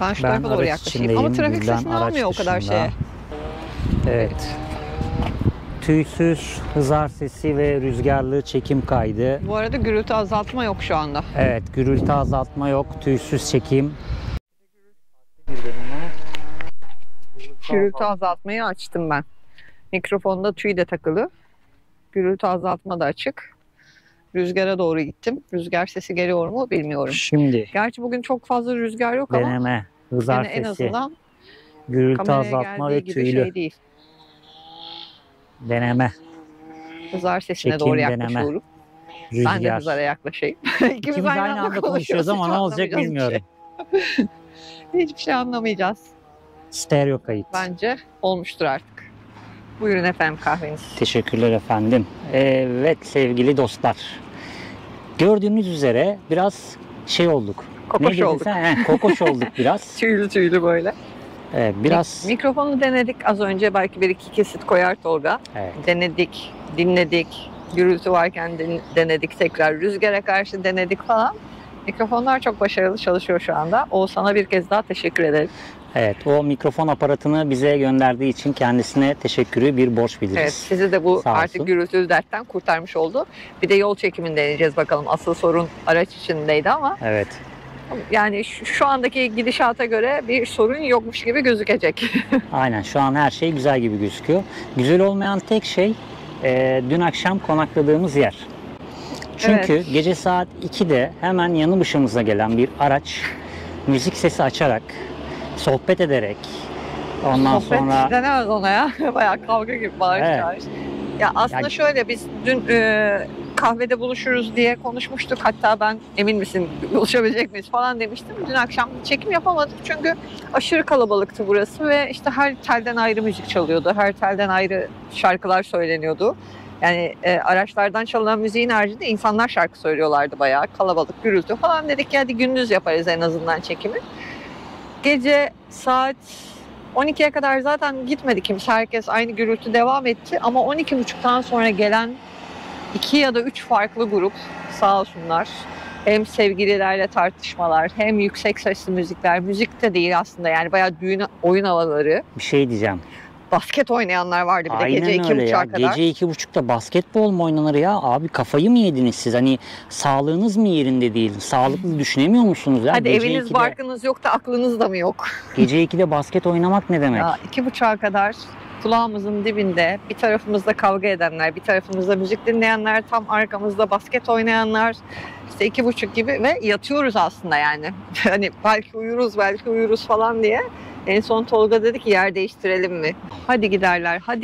Ben şu Ben tarafa doğru araç yaklaşayım. Ama içindeyim, trafik bizden sesini araç almıyor o kadar dışında. şeye. Evet. Tüysüz hızar sesi ve rüzgarlı çekim kaydı. Bu arada gürültü azaltma yok şu anda. Evet, gürültü azaltma yok. Tüysüz çekim. Gürültü azaltmayı açtım ben. Mikrofonda tüy de takılı. Gürültü azaltma da açık. Rüzgara doğru gittim. Rüzgar sesi geliyor mu bilmiyorum. Şimdi Gerçi bugün çok fazla rüzgar yok ama deneme. Hızar yine en sesi. azından Gürültü kameraya azaltma geldiği ve gibi tüylü. şey değil. Deneme. Hızar sesine Çekim, doğru deneme. yaklaşıyorum. Rüzgar. Ben de hızara yaklaşayım. İkimiz aynı anda konuşuyoruz ama Hiç ne olacak anlamayacağız bilmiyorum. bir şey. Hiçbir şey anlamayacağız. Stereo kayıt. Bence olmuştur artık. Buyurun efendim kahveniz. Teşekkürler efendim. Evet sevgili dostlar. Gördüğünüz üzere biraz olduk. Kokoş Ne dedin olduk. sen? Kokoş olduk biraz. Tüylü tüylü böyle. Evet, biraz Mikrofonu denedik az önce. Belki bir iki kesit koyar Tolga. evet. Denedik, dinledik. Gürültü varken denedik, tekrar rüzgara karşı denedik falan. Mikrofonlar çok başarılı çalışıyor şu anda. Oğuzhan'a bir kez daha teşekkür ederim. Evet, o mikrofon aparatını bize gönderdiği için kendisine teşekkürü bir borç biliriz. Evet, sizi de bu Sağ olsun. artık gürültülü dertten kurtarmış oldu. Bir de yol çekimini deneyeceğiz bakalım. Asıl sorun araç içindeydi ama Evet. yani şu andaki gidişata göre bir sorun yokmuş gibi gözükecek. Aynen, şu an her şey güzel gibi gözüküyor. Güzel olmayan tek şey dün akşam konakladığımız yer. Çünkü Evet. gece saat 2'de hemen yanı başımıza gelen bir araç müzik sesi açarak, sohbet ederek, ondan Sohbet sonra denemez ona ya. Bayağı kavga gibi bağırış Evet. çağırış. Ya aslında Ya- şöyle biz dün kahvede buluşuruz diye konuşmuştuk. Hatta ben emin misin buluşabilecek miyiz falan demiştim. Dün akşam çekim yapamadık çünkü aşırı kalabalıktı burası ve işte her telden ayrı müzik çalıyordu. Her telden ayrı şarkılar söyleniyordu. Yani araçlardan çalınan müziğin haricinde insanlar şarkı söylüyorlardı bayağı. Kalabalık, gürültü falan dedik ki hadi gündüz yaparız en azından çekimi. Gece saat 12'ye kadar zaten gitmedi kimse. Herkes aynı gürültü devam etti. Ama 12.30'dan sonra gelen 2 ya da 3 farklı grup sağ olsunlar. Hem sevgililerle tartışmalar, hem yüksek sesli müzikler. Müzik de değil aslında yani bayağı düğün, oyun havaları. bir şey diyeceğim. Basket oynayanlar vardı bir de Aynen gece öyle ya. 2.30'a kadar. Gece 2.30'da basketbol mu oynanır ya? Abi kafayı mı yediniz siz? Hani sağlığınız mı yerinde değil? Sağlıklı düşünemiyor musunuz ya? Hadi Gece eviniz 2'de barkınız yok da aklınız da mı yok? Gece 2'de basket oynamak ne demek? Ya 2.30'a kadar kulağımızın dibinde bir tarafımızda kavga edenler, bir tarafımızda müzik dinleyenler, tam arkamızda basket oynayanlar, işte 2.30 gibi ve yatıyoruz aslında yani. Hani belki uyuruz falan diye. En son Tolga dedi ki yer değiştirelim mi? Hadi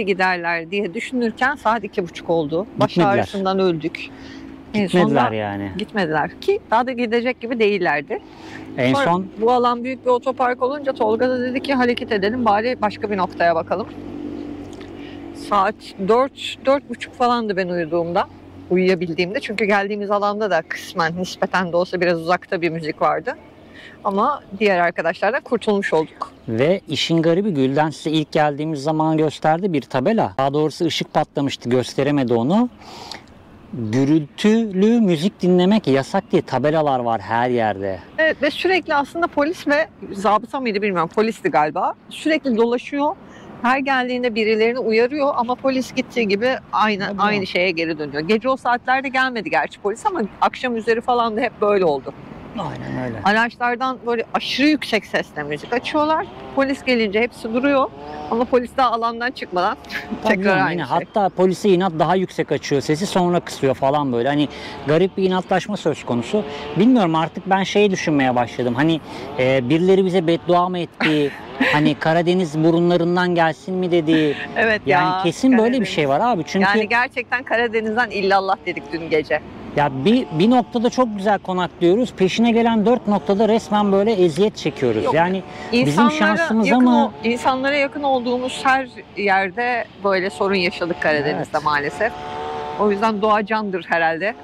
giderler diye düşünürken saat 2.30 oldu. Baş Gitmediler. ağrısından öldük. En Gitmediler sonunda yani. gitmediler ki daha da gidecek gibi değillerdi. En Sonra son bu alan büyük bir otopark olunca Tolga da dedi ki hareket edelim bari başka bir noktaya bakalım. Saat 4.30 falandı ben uyuyabildiğimde. Çünkü geldiğimiz alanda da kısmen nispeten de olsa biraz uzakta bir müzik vardı. Ama diğer arkadaşlardan kurtulmuş olduk. ve işin garibi Gülden size ilk geldiğimiz zaman gösterdi bir tabela. Daha doğrusu ışık patlamıştı, gösteremedi onu. Gürültülü müzik dinlemek yasak diye tabelalar var her yerde. Evet ve sürekli aslında polis ve zabıta mıydı bilmiyorum, polisti galiba. Sürekli dolaşıyor. Her geldiğinde birilerini uyarıyor ama polis gittiği gibi aynı şeye geri dönüyor. Gece o saatlerde gelmedi gerçi polis ama akşam üzeri falan da hep böyle oldu. Aynen öyle. Araçlardan böyle aşırı yüksek sesle müzik açıyorlar. Polis gelince hepsi duruyor ama polis daha alandan çıkmadan tekrar aynı yine şey. Hatta polise inat daha yüksek açıyor sesi, sonra kısıyor falan böyle. Hani garip bir inatlaşma söz konusu. Bilmiyorum, artık ben şeyi düşünmeye başladım. Hani birileri bize beddua mı etti? Hani Karadeniz burunlarından gelsin mi dedi? Evet Yani ya. kesin böyle bir Karadeniz. şey var abi. Çünkü Yani gerçekten Karadeniz'den illallah dedik dün gece. ya bir noktada çok güzel konaklıyoruz. Peşine gelen 4 noktada resmen böyle eziyet çekiyoruz. Yok. Yani bizim şansımıza mı? İnsanlara yakın olduğumuz her yerde böyle sorun yaşadık Karadeniz'de Evet. maalesef. O yüzden doğa candır herhalde.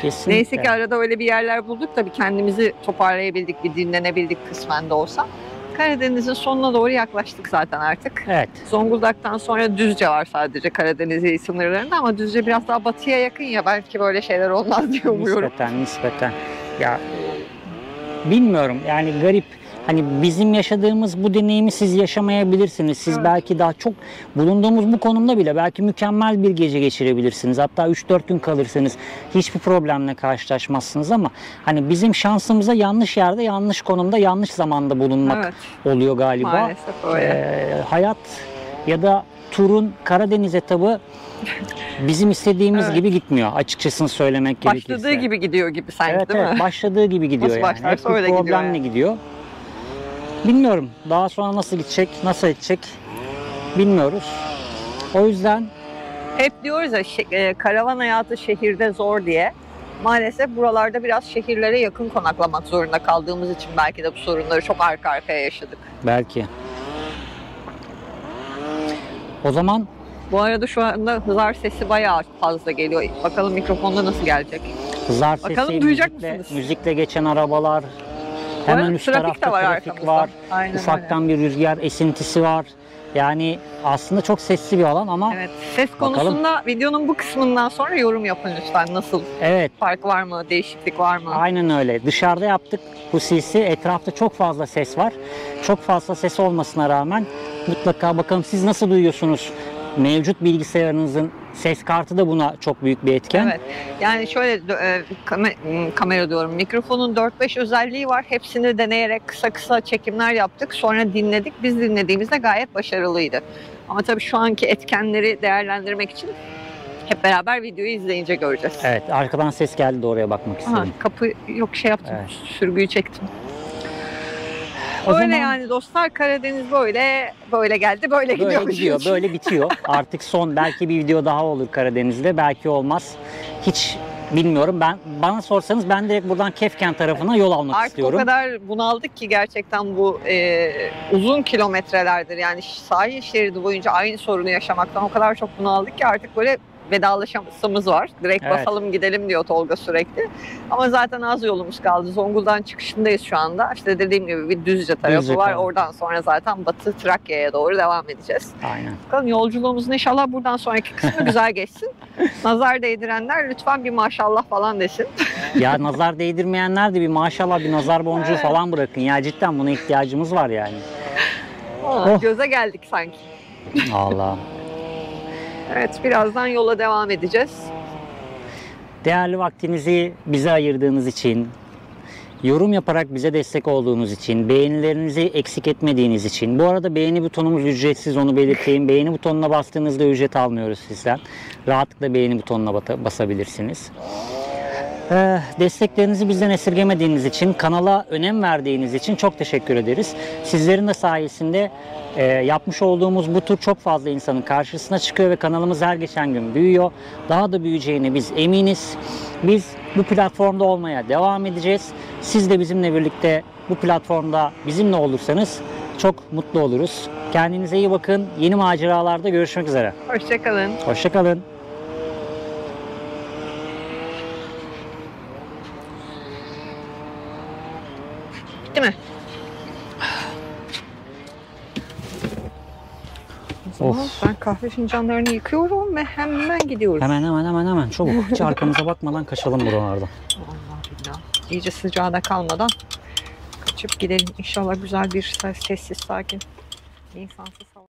Kesinlikle. Neyse ki arada öyle bir yerler bulduk. Tabii kendimizi toparlayabildik, bir dinlenebildik kısmen de olsa. Karadeniz'in sonuna doğru yaklaştık zaten artık. Evet. Zonguldak'tan sonra Düzce var sadece Karadeniz sınırlarında ama Düzce biraz daha batıya yakın ya, belki böyle şeyler olmaz diye umuyorum. Nispeten. Ya bilmiyorum yani, garip. Hani bizim yaşadığımız bu deneyimi siz yaşamayabilirsiniz. Siz Evet. belki daha çok bulunduğumuz bu konumda bile belki mükemmel bir gece geçirebilirsiniz. Hatta 3-4 gün kalırsınız. Hiçbir problemle karşılaşmazsınız ama hani bizim şansımıza yanlış yerde, yanlış konumda, yanlış zamanda bulunmak Evet, oluyor galiba. maalesef öyle. Hayat ya da turun Karadeniz etabı bizim istediğimiz Evet. gibi gitmiyor. Açıkçasını söylemek gerekirse. Başladığı gibi gidiyor gibi sanki, Evet, değil mi? evet, başladığı gibi gidiyor Nasıl yani. başlarsa Hep bir öyle gidiyor problemle yani. gidiyor. Bilmiyorum. Daha sonra nasıl gidecek, nasıl edecek bilmiyoruz. O yüzden Hep diyoruz ya karavan hayatı şehirde zor diye. Maalesef buralarda biraz şehirlere yakın konaklamak zorunda kaldığımız için belki de bu sorunları çok arka arkaya yaşadık. belki. O zaman Bu arada şu anda hızar sesi bayağı fazla geliyor. Bakalım mikrofonda nasıl gelecek. hızar Bakalım sesi, duyacak müzikle, mısınız? müzikle geçen arabalar, Bu arada hemen üst trafik tarafta de var trafik arkamızda. var. Aynen Ufaktan bir rüzgar esintisi var. Yani aslında çok sessiz bir alan ama Evet. Ses Bakalım. konusunda videonun bu kısmından sonra yorum yapın lütfen. Nasıl? evet, Fark var mı? Değişiklik var mı? aynen öyle. Dışarıda yaptık husisi. Etrafta çok fazla ses var. Çok fazla ses olmasına rağmen mutlaka bakalım siz nasıl duyuyorsunuz? Mevcut bilgisayarınızın ses kartı da buna çok büyük bir etken. Evet. Yani şöyle kamera diyorum. Mikrofonun 4-5 özelliği var. Hepsini deneyerek kısa kısa çekimler yaptık. Sonra dinledik. Biz dinlediğimizde gayet başarılıydı. Ama tabii şu anki etkenleri değerlendirmek için hep beraber videoyu izleyince göreceğiz. Evet, arkadan ses geldi de oraya bakmak Aha, istedim. kapı yok şey yaptım. Evet. Sürgüyü çektim. O Öyle zaman yani dostlar, Karadeniz böyle geldi, böyle gidiyor. böyle gidiyor, böyle bitiyor. Artık son belki bir video daha olur Karadeniz'de, belki olmaz. Hiç bilmiyorum. Bana sorsanız ben direkt buradan Kefken tarafına yol almak Artık istiyorum. o kadar bunaldık ki gerçekten bu uzun kilometrelerdir. Yani sahil şeridi boyunca aynı sorunu yaşamaktan o kadar çok bunaldık ki artık böyle vedalaşmasımız var. Direkt Evet. basalım gidelim diyor Tolga sürekli. Ama zaten az yolumuz kaldı. Zonguldak'ın çıkışındayız şu anda. İşte dediğim gibi bir Düzce tarafı Düzce var. kaldı. Oradan sonra zaten Batı Trakya'ya doğru devam edeceğiz. Aynen. Bakalım yolculuğumuzun inşallah buradan sonraki kısmı güzel geçsin. Nazar değdirenler lütfen bir maşallah falan desin. Ya nazar değdirmeyenler de bir maşallah bir nazar boncuğu Evet. falan bırakın. Ya cidden buna ihtiyacımız var yani. Oh. Göze geldik sanki. Allah. Evet, birazdan yola devam edeceğiz. Değerli vaktinizi bize ayırdığınız için, yorum yaparak bize destek olduğunuz için, beğenilerinizi eksik etmediğiniz için. Bu arada beğeni butonumuz ücretsiz, onu belirteyim. Beğeni butonuna bastığınızda ücret almıyoruz sizden. Rahatlıkla beğeni butonuna basabilirsiniz. Desteklerinizi bizden esirgemediğiniz için, kanala önem verdiğiniz için çok teşekkür ederiz. Sizlerin de sayesinde yapmış olduğumuz bu tur çok fazla insanın karşısına çıkıyor ve kanalımız her geçen gün büyüyor. Daha da büyüyeceğine biz eminiz. Biz bu platformda olmaya devam edeceğiz. Siz de bizimle birlikte bu platformda bizimle olursanız çok mutlu oluruz. Kendinize iyi bakın. Yeni maceralarda görüşmek üzere. Hoşçakalın. Hoşça kalın. Bitti mi? Of. Ben kahve fincanlarını yıkıyorum ve hemen gidiyoruz. Hemen çabuk. Hiç arkamıza bakmadan kaçalım buralardan. Allah billah. İyice sıcağına kalmadan kaçıp gidelim. İnşallah güzel bir sessiz sakin insansız hava.